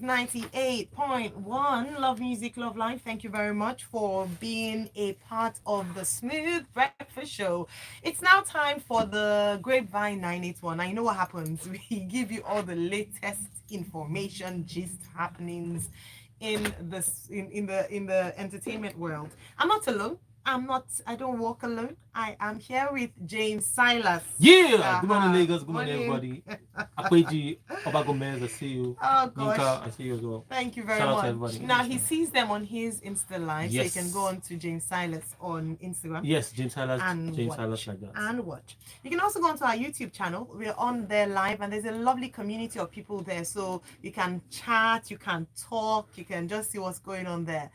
98.1 Love Music, Love Life. Thank you very much for being a part of the Smooth Breakfast Show. It's now time for the Grapevine 981. I know what happens. We give you all the latest information, gist, happenings in the entertainment world. I'm not alone. I don't walk alone. I am here with James Silas. Yeah! Good morning, Lagos. Good morning, everybody. Akweji, Oba Gomez, I see you. Oh gosh. Yinka, I see you as well. Thank you very Shout out much. to everybody. Now he sees them on his Insta Live, so you Yes. can go on to James Silas on Instagram. Yes, James Silas, And James watch. Silas like that. And watch. You can also go onto our YouTube channel. We're on there live, and there's a lovely community of people there. So you can chat, you can talk, you can just see what's going on there.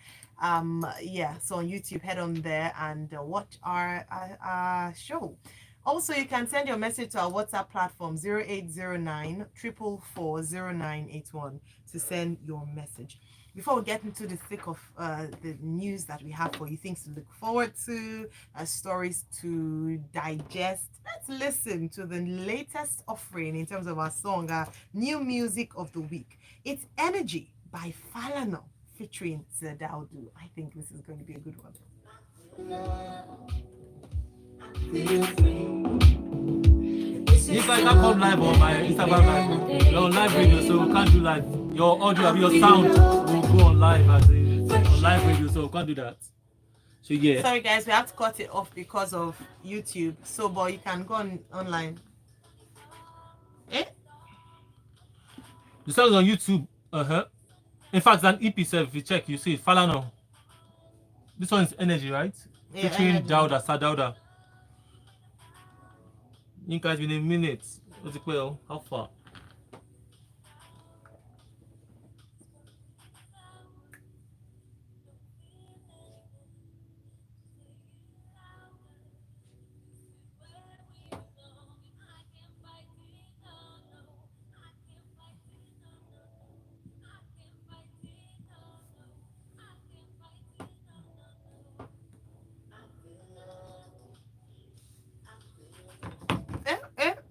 Yeah, so on YouTube, head on there and watch our show. Also, you can send your message to our WhatsApp platform 0809 444 0981 to send your message. Before we get into the thick of the news that we have for you, things to look forward to, stories to digest, let's listen to the latest offering in terms of our song, our new music of the week. It's Energy by Falano featuring Zedaudu. I think this is going to be a good one. If I can't come live on my Instagram live, you're on live radio, so we can't do live. Your audio, your sound will go on live as on live radio, so we can't do that. So yeah. Sorry guys, we have to cut it off because of YouTube. So, but you can go online. Eh? The song is on YouTube. In fact, an EP self, if you check, you see it. Falano. This one is Energy, right? Yeah, featuring Energy. Dauda, Sadauda. Yinka, it's been a minute. What's it called? How far?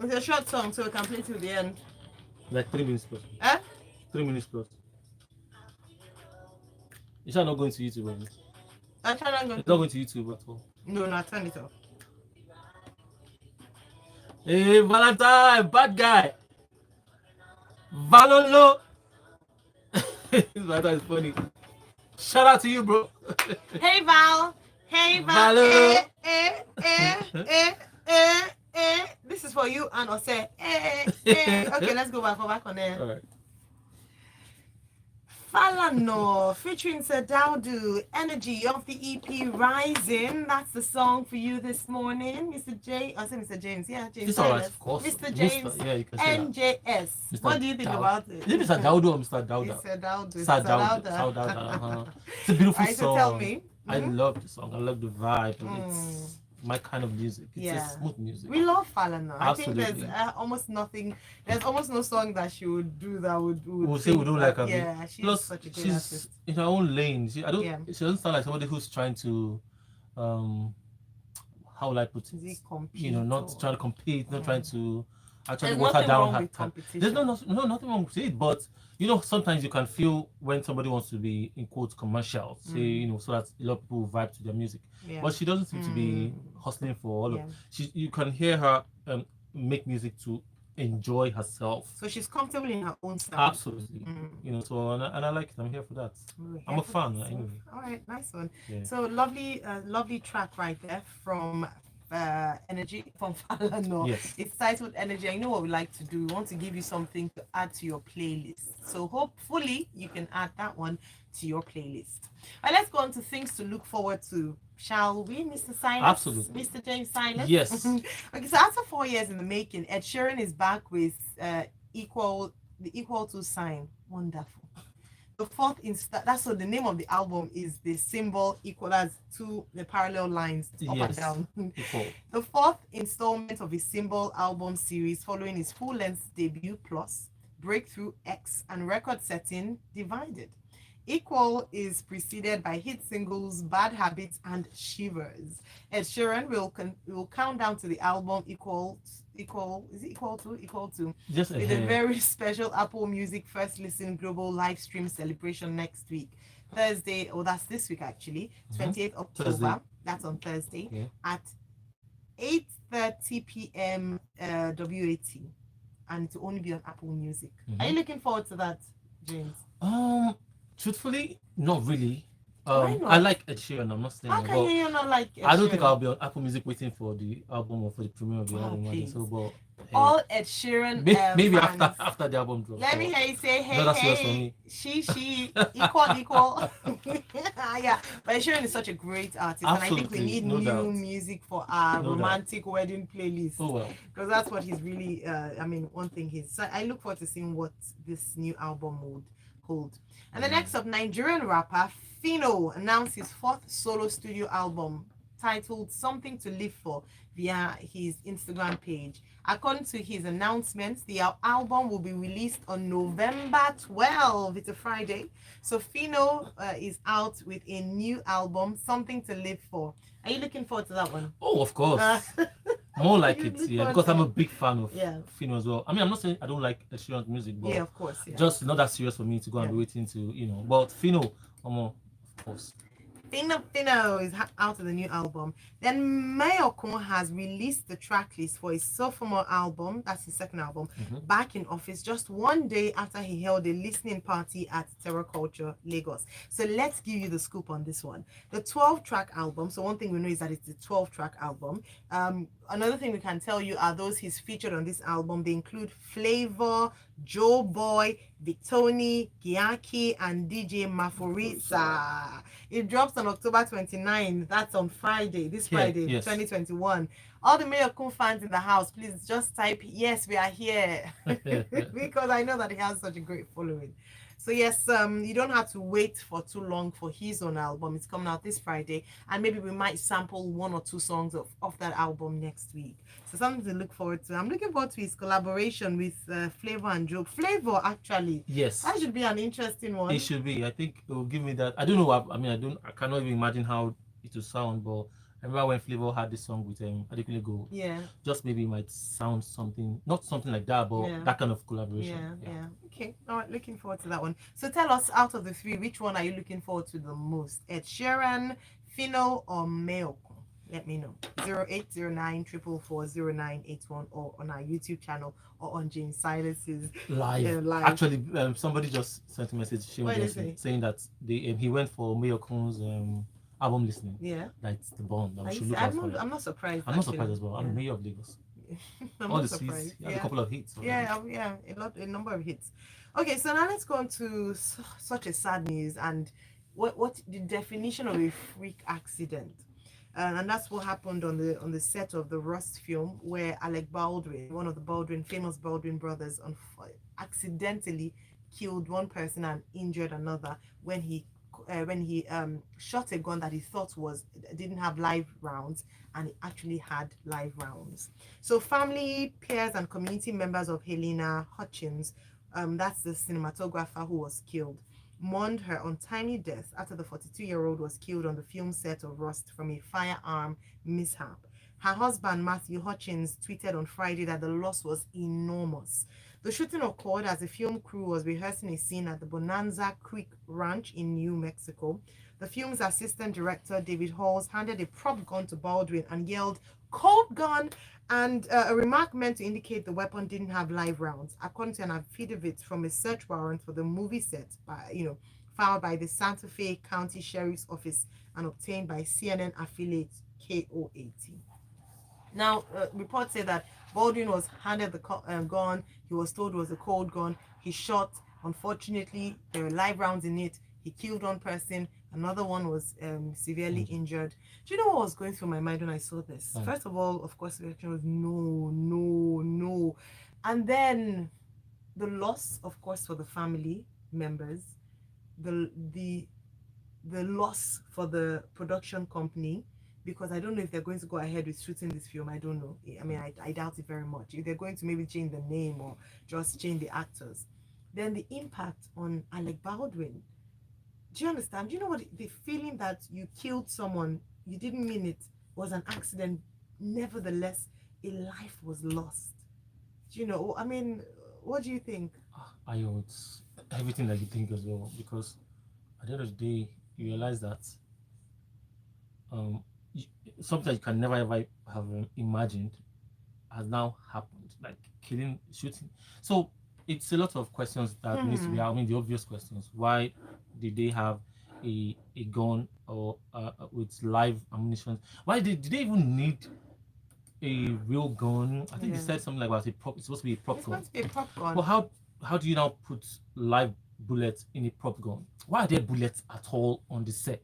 It's a short song, so we can play till the end. Like 3 minutes plus. 3 minutes plus. It's not going to YouTube, right? It's not going to YouTube at all. No, turn it off. Hey, Valentine, bad guy. Valolo. That is funny. Shout out to you, bro. Hey, Val. Hey, Val. This is for you and Ose. Okay, let's go back on there. All right. Falano featuring Sadaudu, Energy of the EP Rising. That's the song for you this morning, Mr. J. I said Mr. James. Yeah, James. It's all right, of course. Mr. James. Yeah, you can say NJS. Mr. What do you think about it? Is it Mr. Daudu or Mr. Dauda? Mr. Daudu. Sadauda. It's a beautiful song. So tell me. I love the song. I love the vibe. It's my kind of music. It's a smooth music. We love Falana. Absolutely. I think there's almost nothing. There's almost no song that she would do that would we'll say we don't like her. Yeah, she's such a good artist. In her own lane. She doesn't sound like somebody who's trying to how will I put it? Compete, not trying to compete, not trying to actually there's water down her time. There's nothing wrong with it, but sometimes you can feel when somebody wants to be in quotes commercial, say, so that a lot of people vibe to their music. Yeah. But she doesn't seem to be hustling for all of you can hear her make music to enjoy herself. So she's comfortable in her own style. Absolutely. So and I like it. I'm here for that. I'm a fan anyway. All right, nice one. Yeah. So lovely track right there from Energy from Falano. Yes. It's titled Energy. And you know what we like to do? We want to give you something to add to your playlist. So hopefully you can add that one to your playlist. All right, let's go on to things to look forward to. Shall we, Mr. Silas? Absolutely. Mr. James Silas? Yes. Okay, so after 4 years in the making, Ed Sheeran is back with the equal to sign. Wonderful. The fourth that's so the name of the album is the symbol equal as the parallel lines up and down. The fourth installment of his symbol album series following his full-length debut plus Breakthrough X and record setting Divided. Equal is preceded by hit singles Bad Habits and Shivers. Ed Sheeran will count down to the album equal to Just with a ahead. very special Apple Music First Listen global live stream celebration next week. Thursday, oh that's this week actually, 28th Thursday. October. That's on Thursday Yeah. at 8:30 p.m. WAT, and to only be on Apple Music. Are you looking forward to that, James? Um, Truthfully, not really. Why I not? like Ed Sheeran. I'm not saying How that, can but you not like Ed I don't think Sheeran? I'll be on Apple Music waiting for the album or for the premiere of the Oh, album. please. So, but hey, All Ed Sheeran maybe fans. after the album drops. Let me hear you say, Not hey, that serious for hey, me. she, equal. Yeah, but Ed Sheeran is such a great artist, and I think we Absolutely, need no new doubt, music for our no doubt. romantic wedding playlist. Oh well. Because that's what he's really, I mean, one thing he's. So I look forward to seeing what this new album would hold. And the next up, Nigerian rapper Fino announced his fourth solo studio album titled Something to Live For via his Instagram page. According to his announcements, the album will be released on November 12th. It's a Friday. So Fino is out with a new album, Something to Live For. Are you looking forward to that one? Oh, of course. More like You it, look yeah, forward because to I'm a it? big fan of Yeah. Fino as well. I mean, I'm not saying I don't like Ed Sheeran's music, but Yeah, of course. Yeah. just not that serious for me to go and Yeah. be waiting to, But Fino, of course. Fino is out of the new album. Then Mayokun has released the track list for his sophomore album, that's his second album, Back in Office, just one day after he held a listening party at Terror Culture, Lagos. So let's give you the scoop on this one. The 12-track album, so one thing we know is that it's a 12-track album. Another thing we can tell you are those he's featured on this album. They include Flavor, Joe Boy, Victoni, Giaki, and DJ Maforisa. It drops on October 29th. That's on Friday, this Friday, yes. 2021. All the Mayokun fans in the house, please just type, yes, we are here. Because I know that he has such a great following. So yes, you don't have to wait for too long for his own album. It's coming out this Friday, and maybe we might sample one or two songs of that album next week. So something to look forward to. I'm looking forward to his collaboration with Flavor and Joe. Flavor, actually. Yes. That should be an interesting one. It should be. I think it will give me that. I don't know. I mean, I cannot even imagine how it will sound, but I remember when Flavor had this song with Adekunle Gold. Yeah. Just maybe it might sound something, not something like that, but that kind of collaboration. Yeah. Okay. All right. Looking forward to that one. So tell us, out of the three, which one are you looking forward to the most? Ed Sheeran, Fino, or Mayokun? Let me know. 0809 444 or on our YouTube channel or on James Silas's live. Actually, somebody just sent a message saying that he went for Mayokun's album listening. Yeah. That's the bond. I'm not surprised. I'm not surprised as well. I'm mayor of Lagos. I'm all not the surprised. Swiss, a couple of hits. A number of hits. Okay, so now let's go on to such a sad news and what the definition of a freak accident. And that's what happened on the set of the Rust film, where Alec Baldwin, one of the famous Baldwin brothers, accidentally killed one person and injured another when he shot a gun that he thought didn't have live rounds, and it actually had live rounds. So family, peers, and community members of Helena Hutchins, that's the cinematographer who was killed, mourned her untimely death after the 42-year-old was killed on the film set of Rust from a firearm mishap. Her husband, Matthew Hutchins, tweeted on Friday that the loss was enormous. The shooting occurred as the film crew was rehearsing a scene at the Bonanza Creek Ranch in New Mexico. The film's assistant director, David Halls, handed a prop gun to Baldwin and yelled, "Cold gun!" and a remark meant to indicate the weapon didn't have live rounds, according to an affidavit from a search warrant for the movie set, filed by the Santa Fe County Sheriff's Office and obtained by CNN affiliate KOAT. Now, reports say that Baldwin was handed the gun. He was told it was a cold gun. He shot. Unfortunately, there were live rounds in it. He killed one person. Another one was severely injured. Do you know what was going through my mind when I saw this? First of all, of course, the reaction was no. And then the loss, of course, for the family members, the loss for the production company, because I don't know if they're going to go ahead with shooting this film. I don't know. I mean, I doubt it very much. If they're going to maybe change the name or just change the actors. Then the impact on Alec Baldwin. Do you understand? Do you know what the feeling that you killed someone, you didn't mean it, was an accident, nevertheless, a life was lost. Do you know? I mean, what do you think? I owe it's everything that you think as well, because at the end of the day, you realize that um, you, something that you can never ever have imagined has now happened, like killing, shooting. So it's a lot of questions that needs to be. I mean, the obvious questions: why did they have a gun or with live ammunition? Why did they even need a real gun? I think they Yeah. said something like about a prop. It's supposed to be a prop It's gun. meant to be a popcorn. But how do you now put live bullets in a prop gun? Why are there bullets at all on the set?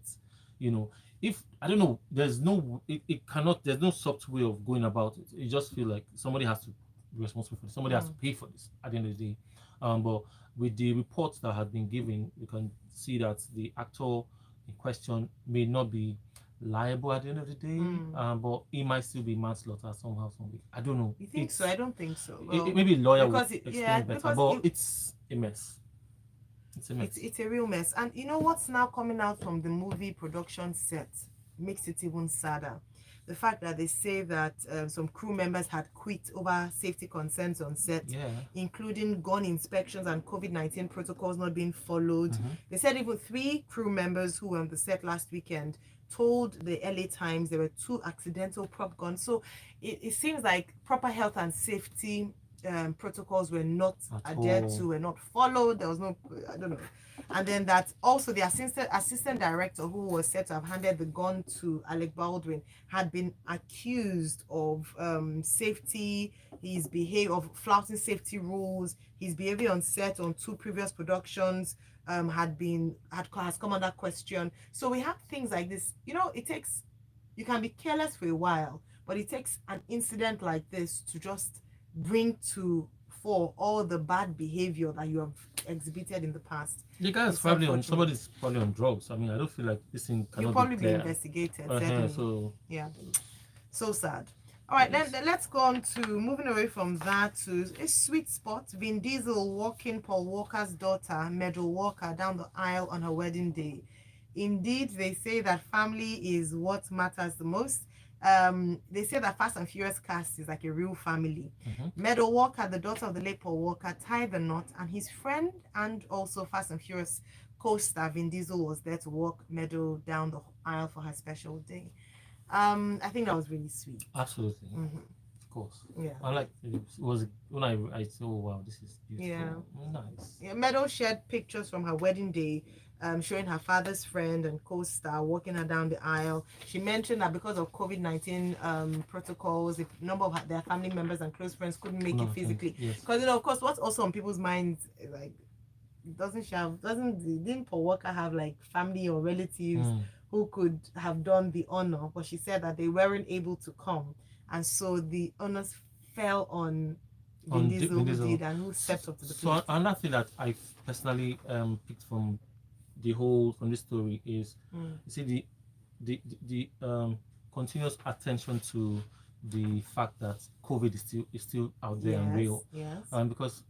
You know, if I don't know, there's no it cannot there's no soft way of going about it. You just feel like somebody has to be responsible for this, somebody has to pay for this at the end of the day. But with the reports that have been given, you can see that the actor in question may not be liable at the end of the day, but he might still be manslaughter somehow, some way. I don't know. You think so? I don't think so. It Well, maybe a lawyer would because explain better, but it's a mess. It's a mess. it's a real mess. And you know what's now coming out from the movie production set makes it even sadder. The fact that they say that some crew members had quit over safety concerns on set, including gun inspections and COVID-19 protocols not being followed. They said even 3 crew members who were on the set last weekend told the LA Times there were 2 accidental prop guns. So it seems like proper health and safety protocols were not adhered to, were not followed. There was no, I don't know. And then that also the assistant director who was said to have handed the gun to Alec Baldwin had been accused of safety, his behavior, of flouting safety rules, his behavior on set on 2 previous productions has come under question. So we have things like this. You know, you can be careless for a while, but it takes an incident like this to just bring to fore all the bad behavior that you have exhibited in the past. The guy is probably somebody's probably on drugs. I mean, I don't feel like this thing cannot probably be clear. Investigated. So yeah, so sad. All right, then let's go on to moving away from that to a sweet spot. Vin Diesel walking Paul Walker's daughter, Meadow Walker, down the aisle on her wedding day. Indeed, they say that family is what matters the most. They say that Fast and Furious cast is like a real family. Meadow Walker, the daughter of the late Paul Walker, tied the knot, and his friend and also Fast and Furious co-star Vin Diesel was there to walk Meadow down the aisle for her special day. I think that was really sweet. Absolutely. Of course. Yeah. I like it was when I said, oh wow, this is beautiful. Yeah. Nice. Yeah, Meadow shared pictures from her wedding day, showing her father's friend and co-star walking her down the aisle. She mentioned that because of COVID-19 protocols, the number of their family members and close friends couldn't make it physically. Because you know, of course, what's also on people's minds, like, didn't Paul Walker have like family or relatives who could have done the honor? But she said that they weren't able to come, and so the honors fell on Vin Diesel, who did and who stepped up to the plate. So another thing that I personally picked from this story is you see the continuous attention to the fact that COVID is still out there and real. Because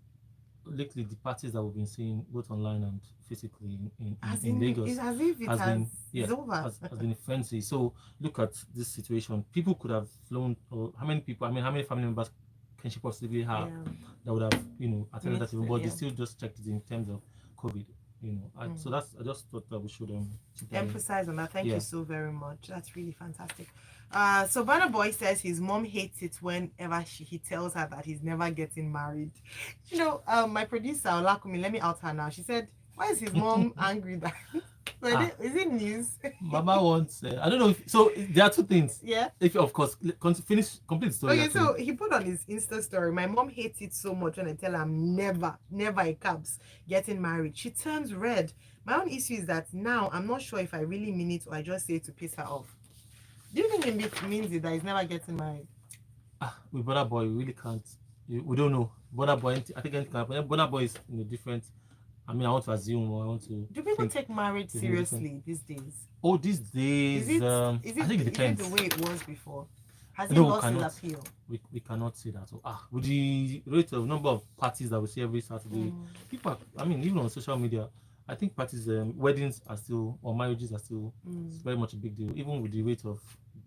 lately the parties that we've been seeing both online and physically in Lagos it's as if it's over. has been a frenzy. So look at this situation. People could have flown, or how many family members can she possibly have that would have attended that event, but they still just checked it in terms of COVID. So I just thought that we should emphasize on that. Thank you so very much. That's really fantastic. So Burna Boy says his mom hates it whenever he tells her that he's never getting married. My producer Olakumi, let me out her now. She said, why is his mom angry that is it news? Mama wants I don't know so there are 2 things. If of course complete the story. Okay, so he put on his Insta story, my mom hates it so much when I tell her I'm never in caps getting married. She turns red. My own issue is that now I'm not sure if I really mean it or I just say it to piss her off. Do you think it means it that he's never getting married? With Burna Boy, we really can't. We don't know. Burna Boy, I think anything can happen. Burna Boy is in a different. I mean, I want to assume or I want to. Do people take marriage seriously these days? Oh, these days. I think it depends. Is it the way it was before? Has it lost its appeal? We cannot say that. So, with the rate of number of parties that we see every Saturday, people. Even on social media, I think parties, weddings are still, or marriages are still very much a big deal, even with the rate of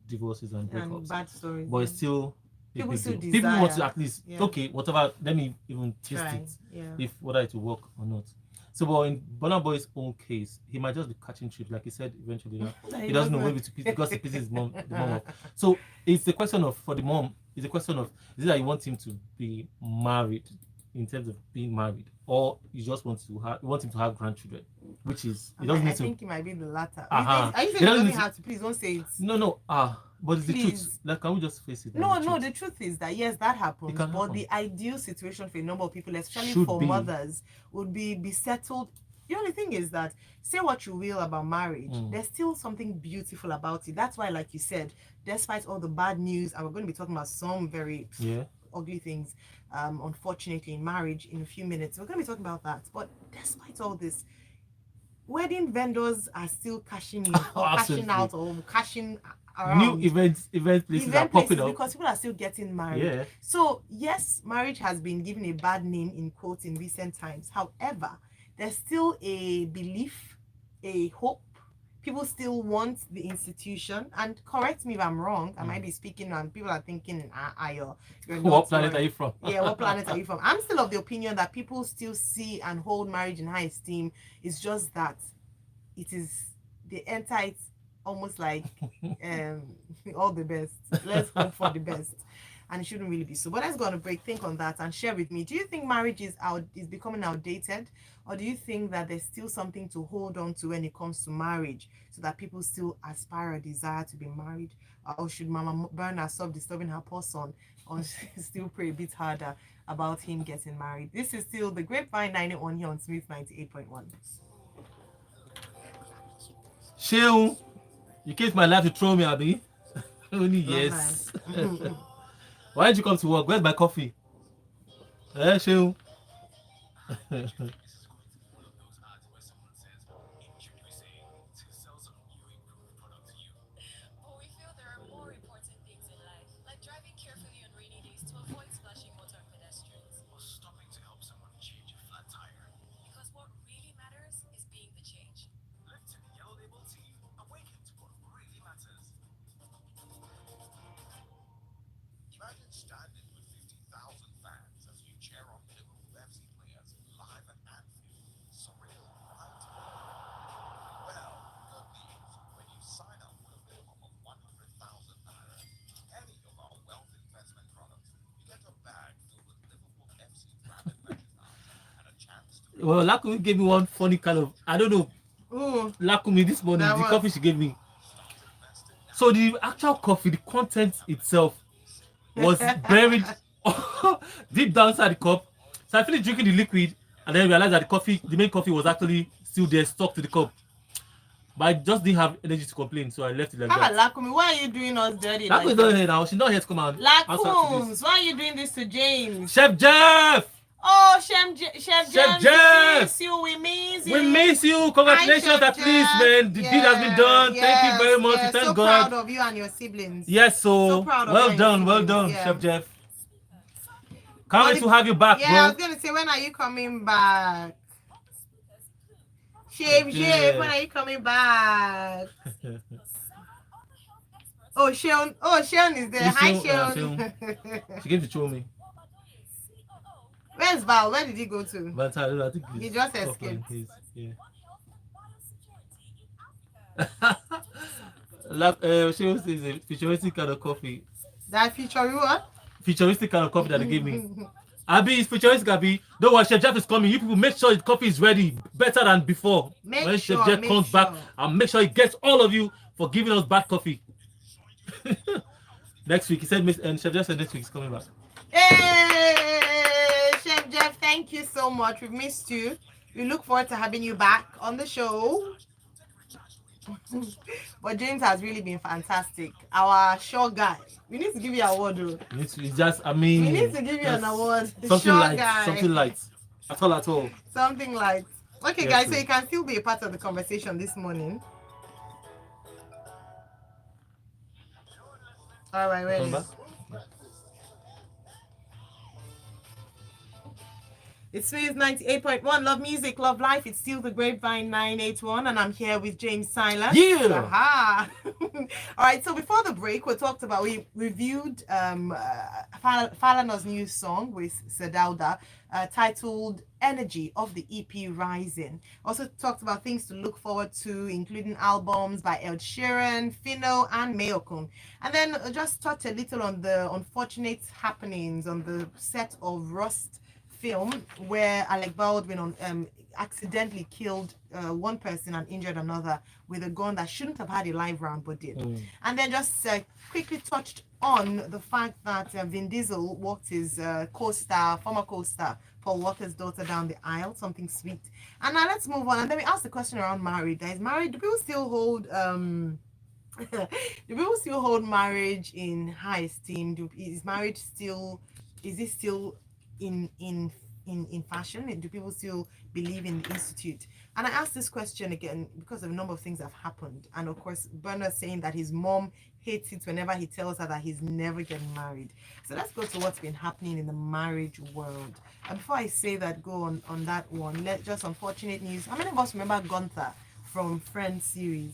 divorces and And breakups. bad stories. But it's still a People big still deal. People want to desire. at least, Yeah. okay, whatever, let me even twist Try. it, Yeah. if whether it will work or not. So, but in Burna Boy's own case, he might just be catching trip, like he said eventually. He doesn't know, maybe because he pisses his mom, the mom off. So it's a question of, for the mom, it's a question of, is it that you want him to be married, in terms of being married, or you just want to have, you want him to have grandchildren, which is, it doesn't I need to. think it might be the latter. Uh-huh. Are you saying It it doesn't doesn't need to. have to? Please don't say it. No, but it's the truth. Please. Like, can we just face it? No, the no. truth? The truth is that yes, that happens. It can But happen. the ideal situation for a number of people, especially Should for be. mothers, would be settled. The only thing is that, say what you will about marriage, there's still something beautiful about it. That's why, like you said, despite all the bad news, and we're going to be talking about some very ugly things, unfortunately, in marriage in a few minutes. We're going to be talking about that. But despite all this, wedding vendors are still cashing in or cashing out or cashing around. New event places are popping up because people are still getting married. Yeah. So yes, marriage has been given a bad name in quotes in recent times. However, there's still a belief, a hope. People still want the institution. And correct me if I'm wrong. I might be speaking and people are thinking, you're what planet are you from? Yeah, what planet are you from? I'm still of the opinion that people still see and hold marriage in high esteem. It's just that it is, they enter it almost like all the best. Let's hope for the best. And it shouldn't really be so. But let's go on a break, think on that, and share with me. Do you think marriage is becoming outdated? Or do you think that there's still something to hold on to when it comes to marriage, so that people still aspire or desire to be married? Or should Mama Berna stop disturbing her poor son, or still pray a bit harder about him getting married? This is still the Grapevine 981 here on Smooth 98.1. Sheung, you came to my life to throw me, Abby. Only yes. Why did you come to work? Where's my coffee? Sheung. Well, Lakumi gave me one funny kind of, I don't know. Lakumi this morning, the coffee she gave me. So the actual coffee, the content itself was buried deep down inside the cup. So I finished drinking the liquid and then realized that the main coffee was actually still there, stuck to the cup. But I just didn't have energy to complain, so I left it like that. Lakumi, why are you doing us dirty? Lakumi is not here now. She's not here to come out. Lakums, why are you doing this to James? Chef Jeff! Oh, Chef Jeff! We miss you. We miss you. Congratulations, at least, man. The deed has been done. Thank you very much. Thank so God. Proud of you and your siblings. Yes, so proud of well you done, Chef Jeff. Can't wait to have you back, bro. I was gonna say, when are you coming back? Chef, when are you coming back? Sean is there. Hi, Sean. She came to show me. Where's Val? Where did he go to? But I think he just escaped. She was a futuristic kind of coffee. That feature what? Futuristic kind of coffee that they gave me. Abby, it's futuristic, Abby. Don't worry, Chef Jeff is coming. You people make sure the coffee is ready, better than before. When Chef Jeff comes back, I'll make sure he gets all of you for giving us bad coffee. Next week, he said, and Chef Jeff said next week he's coming back. Hey, Chef Jeff, thank you so much. We've missed you. We look forward to having you back on the show. But James has really been fantastic. Our show guy. We need to give you an award, though. It's just, I mean, we need to give you an award. Something light. Something light. At all. Something light. Okay, yes, guys, so you can still be a part of the conversation this morning. All right, ready. It's Smooth 98.1. Love music, love life. It's still the Grapevine 981, and I'm here with James Silas. Yeah. Aha. All right, so before the break, we reviewed Falana's new song with Sedauda titled Energy of the EP Rising. Also talked about things to look forward to, including albums by Ed Sheeran, Fino, and Mayokun. And then just touch a little on the unfortunate happenings on the set of Rust film where Alec Baldwin accidentally killed one person and injured another with a gun that shouldn't have had a live round but did. And then just quickly touched on the fact that Vin Diesel walked his former co-star Paul Walker's daughter down the aisle, something sweet. And now let's move on. And then we asked the question around marriage. Guys, married, do people still hold do people still hold marriage in high esteem? Is marriage still, is it still in fashion? Do people still believe in the institute? And I asked this question again because of a number of things that have happened. And of course, Bernard saying that his mom hates it whenever he tells her that he's never getting married. So let's go to what's been happening in the marriage world. And before I say that, go on that one, just unfortunate news. How many of us remember Gunther from Friends series?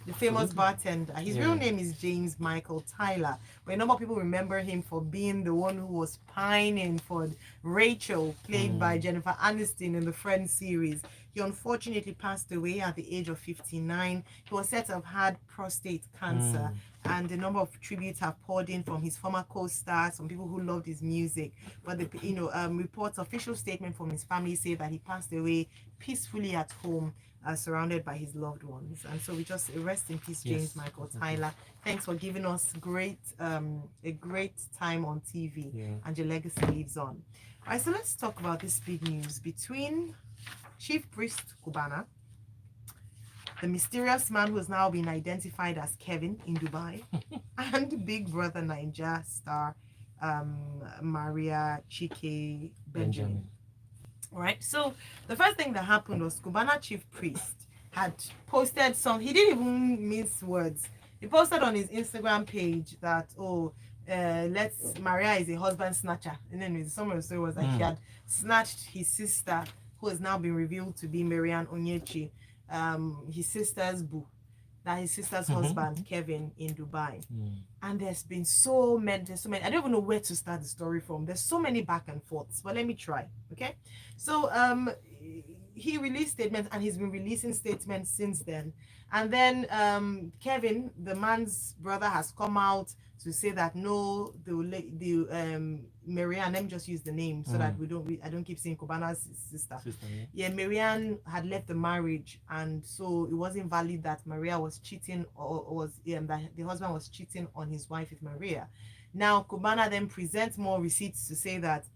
The famous bartender. His real name is James Michael Tyler. But a number of people remember him for being the one who was pining for Rachel, played by Jennifer Aniston in the Friends series. He unfortunately passed away at the age of 59. He was said to have had prostate cancer. And a number of tributes have poured in from his former co-stars, some people who loved his music. But the reports, official statement from his family say that he passed away peacefully at home, surrounded by his loved ones. And so we just rest in peace, James Michael Tyler. Thanks for giving us a great time on TV, and your legacy lives on. All right, so let's talk about this big news between Chief Priest Cubana, the mysterious man who has now been identified as Kevin in Dubai, and Big Brother Naija star Maria Chike Benjamin. All right, so the first thing that happened was Cubana Chief Priest had posted he didn't even mince words. He posted on his Instagram page that, Maria is a husband snatcher. And then the summary of the story was that he had snatched his sister, who has now been revealed to be Marianne Onyechi, his sister's boo, that his sister's husband, Kevin, in Dubai. And there's so many, I don't even know where to start the story from. There's so many back and forths, but let me try, okay? So he released statements, and he's been releasing statements since then. And then Kevin, the man's brother, has come out to say that no, Marianne, let me just use the name so that I don't keep saying Cubana's sister. Marianne had left the marriage, and so it wasn't valid that Maria was cheating, or that the husband was cheating on his wife with Maria. Now Cubana then presents more receipts to say that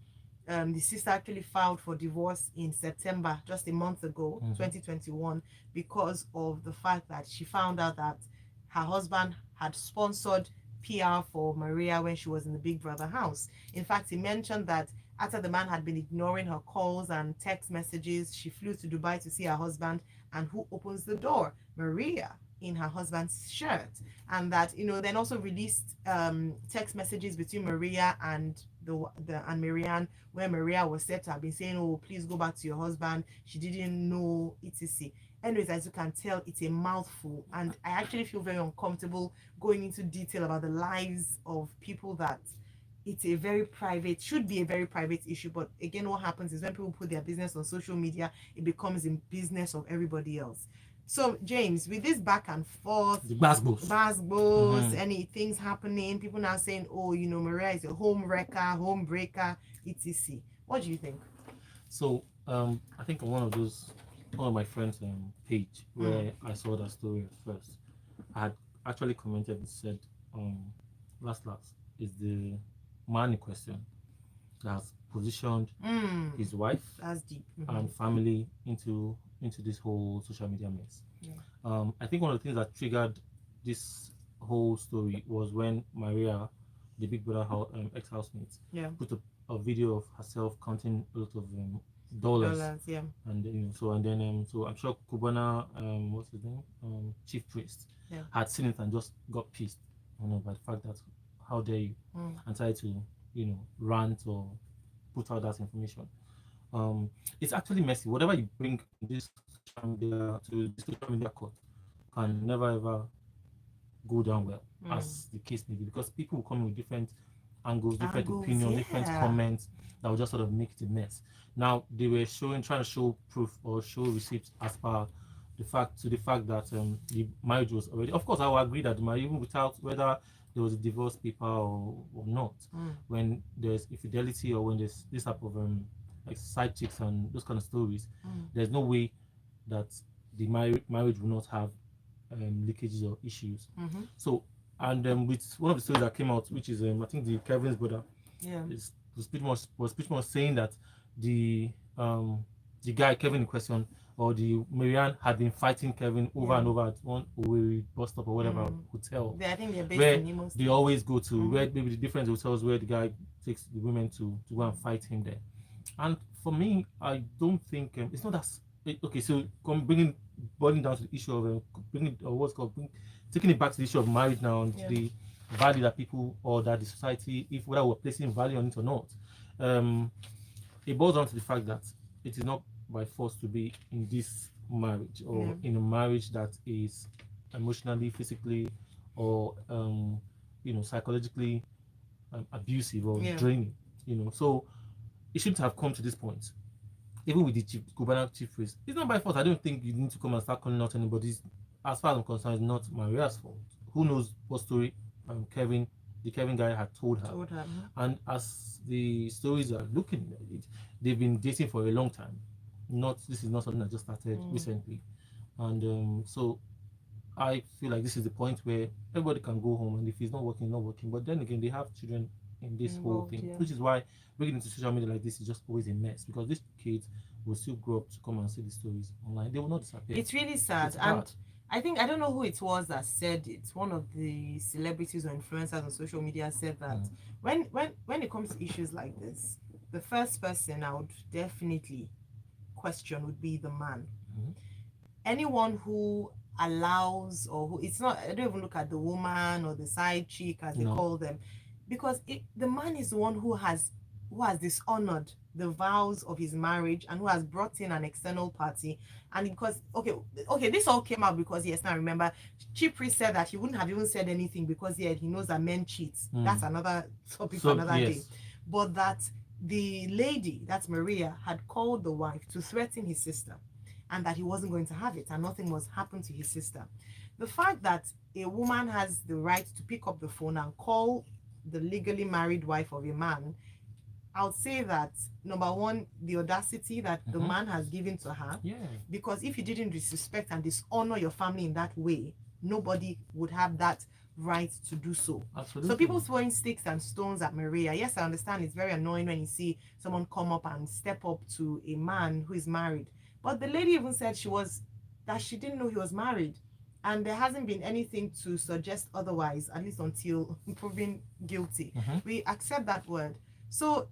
the sister actually filed for divorce in September, just a month ago, 2021, because of the fact that she found out that her husband had sponsored PR for Maria when she was in the Big Brother house. In fact, he mentioned that after the man had been ignoring her calls and text messages, she flew to Dubai to see her husband, and who opens the door? Maria, in her husband's shirt. And that, then also released text messages between Maria and and Marianne, where Maria was said to have been saying, oh, please go back to your husband, she didn't know, etc. Anyways, as you can tell, it's a mouthful, and I actually feel very uncomfortable going into detail about the lives of people that should be a very private issue. But again, what happens is when people put their business on social media, it becomes in business of everybody else. So, James, with this back and forth, the basbos, any things happening, people now saying, oh, Maria is a home wrecker, home breaker, etc. What do you think? So, I think on one of my friends' page where I saw that story at first, I had actually commented and said, last is the man in question that has positioned his wife and family into this whole social media mess. I think one of the things that triggered this whole story was when Maria, the Big Brother ex-housemate, put a video of herself counting a lot of dollars, and so I'm sure Cubana, what's his name, Chief Priest, had seen it and just got pissed, by the fact that how dare you, and tried to rant or put out that information. It's actually messy. Whatever you bring in this social media to the social media court can never ever go down well, as the case may be, because people will come with different angles, different opinions, different comments that will just sort of make it a mess. Now they were trying to show proof or show receipts as per the fact that the marriage was already. Of course, I will agree that the marriage, even without whether there was a divorce paper or not, when there's infidelity or when there's this type of like side chicks and those kind of stories, there's no way that the marriage will not have leakages or issues. So, and with one of the stories that came out, which is I think the Kevin's brother, was pretty much saying that the guy Kevin in question or the Marianne had been fighting Kevin over and over at one Owerri bus stop or whatever hotel. I think they're based where in Imo State. They always go to where maybe the different hotels where the guy takes the women to go and fight him there. And for me, I don't think it's not that. Okay, so boiling down to the issue of taking it back to the issue of marriage now and the value that people or that the society, if whether we're placing value on it or not, it boils down to the fact that it is not by force to be in this marriage or in a marriage that is emotionally, physically, or psychologically abusive or draining. So it shouldn't have come to this point. Even with the Cubana chief priest, it's not by force. I don't think you need to come and start calling out anybody's. As far as I'm concerned, it's not Maria's fault. Who knows what story the Kevin guy had told her. And as the stories are looking at it, they've been dating for a long time. This is not something that just started recently. And so I feel like this is the point where everybody can go home, and if it's not working, not working. But then again, they have children in this whole thing, which is why bringing into social media like this is just always a mess, because these kids will still grow up to come and see the stories online. They will not disappear. It's really sad. And I think, I don't know who it was that said it. One of the celebrities or influencers on social media said that when it comes to issues like this, the first person I would definitely question would be the man. Anyone who allows, or who, it's not, I don't even look at the woman or the side chick as they call them, because the man is the one who has dishonored the vows of his marriage and who has brought in an external party. And because this all came out because now remember, Chief Priest said that he wouldn't have even said anything because he knows that men cheat. That's another topic for another day. But that the lady, that's Maria, had called the wife to threaten his sister, and that he wasn't going to have it, and nothing was happened to his sister. The fact that a woman has the right to pick up the phone and call the legally married wife of a man, I would say that, number one, the audacity that the man has given to her. Because if you didn't disrespect and dishonor your family in that way, nobody would have that right to do so. Absolutely. So people throwing sticks and stones at Maria, yes, I understand it's very annoying when you see someone come up and step up to a man who is married. But the lady even said that she didn't know he was married. And there hasn't been anything to suggest otherwise, at least until proven guilty. We accept that word. So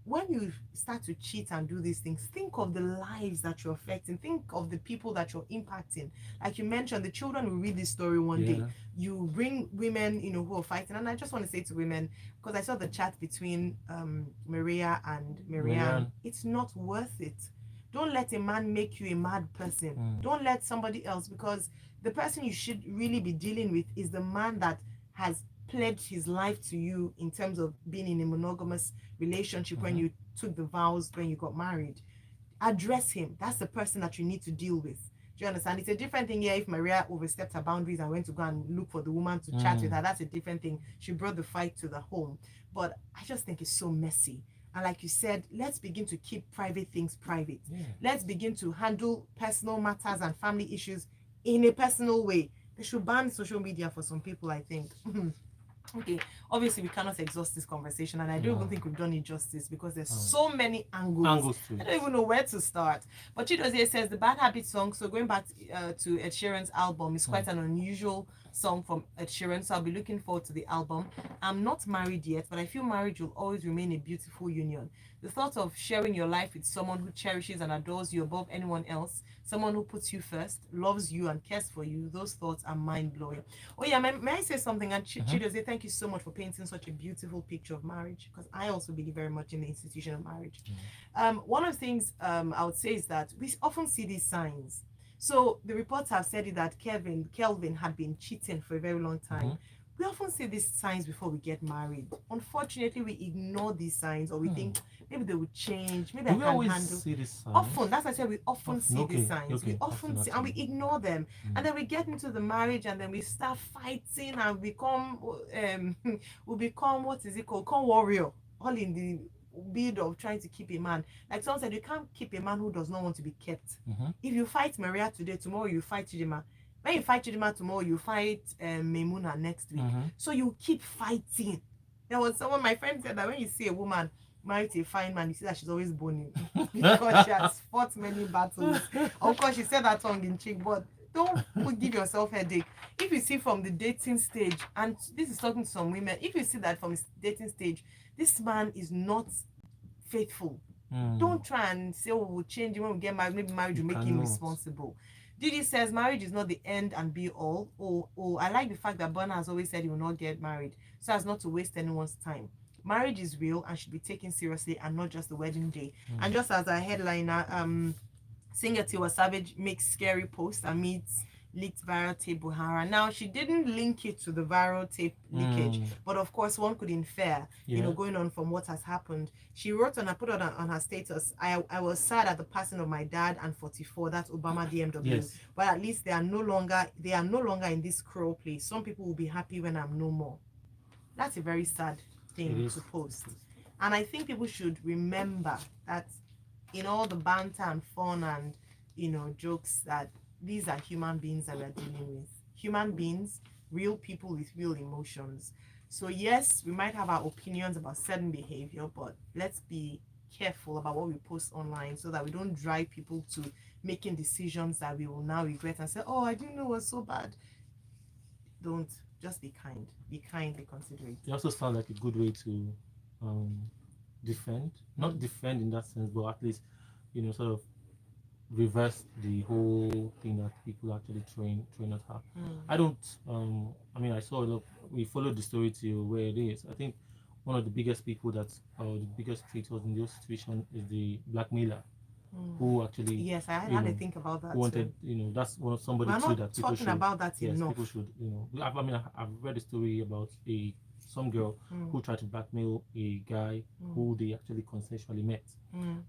when you start to cheat and do these things, think of the lives that you're affecting. Think of the people that you're impacting. Like you mentioned, the children will read this story one day. You bring women, who are fighting. And I just want to say to women, because I saw the chat between Maria and Marianne, it's not worth it. Don't let a man make you a mad person. Don't let somebody else, because the person you should really be dealing with is the man that has pledged his life to you in terms of being in a monogamous relationship when you took the vows, when you got married. Address him. That's the person that you need to deal with. Do you understand? It's a different thing here if Maria overstepped her boundaries and went to go and look for the woman to chat with her. That's a different thing. She brought the fight to the home. But I just think it's so messy. And like you said, let's begin to keep private things private. Let's begin to handle personal matters and family issues in a personal way. They should ban social media for some people, I think. Okay, obviously we cannot exhaust this conversation, and I don't even think we've done it justice because there's so many angles to it. I don't even know where to start. But Chidozie says the Bad Habit song, so going back to Ed Sheeran's album, is quite an unusual song from Ed Sheeran, so I'll be looking forward to the album. I'm not married yet, but I feel marriage will always remain a beautiful union. The thought of sharing your life with someone who cherishes and adores you above anyone else, someone who puts you first, loves you and cares for you, those thoughts are mind-blowing. Oh yeah, may I say something? And Chidozie, thank you so much for painting such a beautiful picture of marriage, because I also believe very much in the institution of marriage. One of the things I would say is that we often see these signs. So the reports have said it that Kelvin had been cheating for a very long time. We often see these signs before we get married. Unfortunately, we ignore these signs, or we think maybe they will change. Maybe I can handle. See this sign? Often, that's why I said we often see these signs. We often see, and we ignore them. And then we get into the marriage, and then we start fighting and become, we become, what is it called? Become warrior. All in the bid of trying to keep a man. Like someone said, you can't keep a man who does not want to be kept. If you fight Maria today, tomorrow you fight Chidima. When you fight Chidima tomorrow, you fight Memuna next week. So you keep fighting. There was someone, my friend said that when you see a woman married to a fine man, you see that she's always boning because she has fought many battles. Of course, she said that tongue in cheek, but don't give yourself headache. If you see from the dating stage, and this is talking to some women, if you see that from the dating stage, this man is not faithful, don't try and say, oh, we'll change when we get married. Maybe marriage will make him responsible. Didi says marriage is not the end and be all. Oh, I like the fact that Burna has always said he will not get married so as not to waste anyone's time. Marriage is real and should be taken seriously and not just the wedding day. And just as a headliner, singer Tiwa Savage makes scary post amidst leaked viral tape Buhara. Now, she didn't link it to the viral tape leakage, but of course one could infer, you know, going on from what has happened. She wrote and I put it on her status, I was sad at the passing of my dad and 44, that's Obama DMW. But at least they are no longer in this cruel place. Some people will be happy when I'm no more. That's a very sad thing to post. And I think people should remember that in all the banter and fun and, you know, jokes, that these are human beings that we're dealing with. Human beings, real people with real emotions. So yes, we might have our opinions about certain behavior, but let's be careful about what we post online so that we don't drive people to making decisions that we will now regret and say, oh, I didn't know it was so bad. Don't. Just be kind. Be kind, be considerate. It also sounds like a good way to defend. Not defend in that sense, but at least, you know, sort of reverse the whole thing that people actually train at her. I don't I mean, I saw a lot, we followed the story to where it is. I think one of the biggest people that the biggest traitors in this situation is the blackmailer who actually I had to think about that wanted too. You know, that's one of somebody We're too not that people talking should about that enough. people should, you know, I mean, I've read a story about some girl who tried to blackmail a guy who they actually consensually met.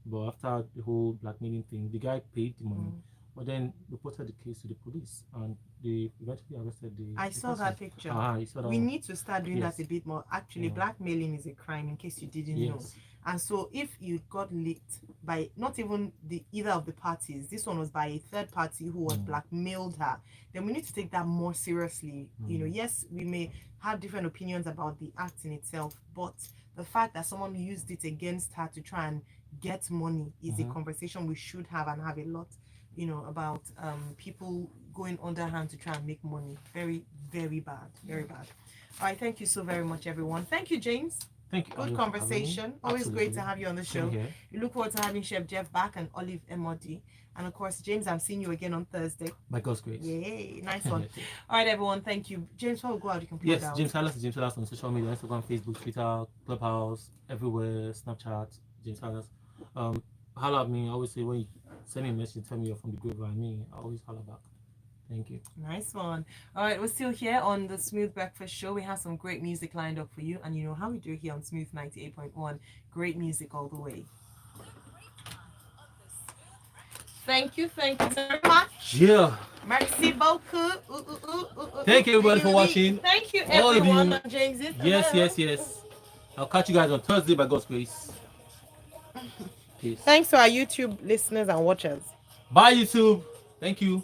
But after the whole blackmailing thing, the guy paid the money, but then reported the case to the police, and they eventually arrested the I saw person. that picture. You saw that We one. need to start doing that a bit more. Actually, blackmailing is a crime, in case you didn't know. And so if you got leaked by not even either of the parties, this one was by a third party who was blackmailed her, then we need to take that more seriously. You know, yes, we may have different opinions about the act in itself, but the fact that someone used it against her to try and get money is a conversation we should have, and have a lot, you know, about people going underhand to try and make money. Very, very bad. Very bad. All right, thank you so very much, everyone. Thank you, James. Thank you. Good conversation. Always great to have you on the show. We look forward to having Chef Jeff back and Olive Emodi. And of course, James, I'm seeing you again on Thursday. By God's grace. Yay, nice one. All right, everyone. Thank you. James, before we go out, you can plug out. James Hallas on social media, Instagram, Facebook, Twitter, Clubhouse, everywhere, Snapchat, James Hallas. Holla at me. I always say when you send me a message, tell me you're from the group by me. I always holla back. Thank you. Nice one. All right, we're still here on the Smooth Breakfast Show. We have some great music lined up for you, and you know how we do here on Smooth 98.1. Great music all the way. Thank you very much. Yeah. Merci beaucoup. Thank you, everybody, for watching. Thank you, all everyone. of you. James. Yes. I'll catch you guys on Thursday by God's grace. Peace. Thanks to our YouTube listeners and watchers. Bye, YouTube. Thank you.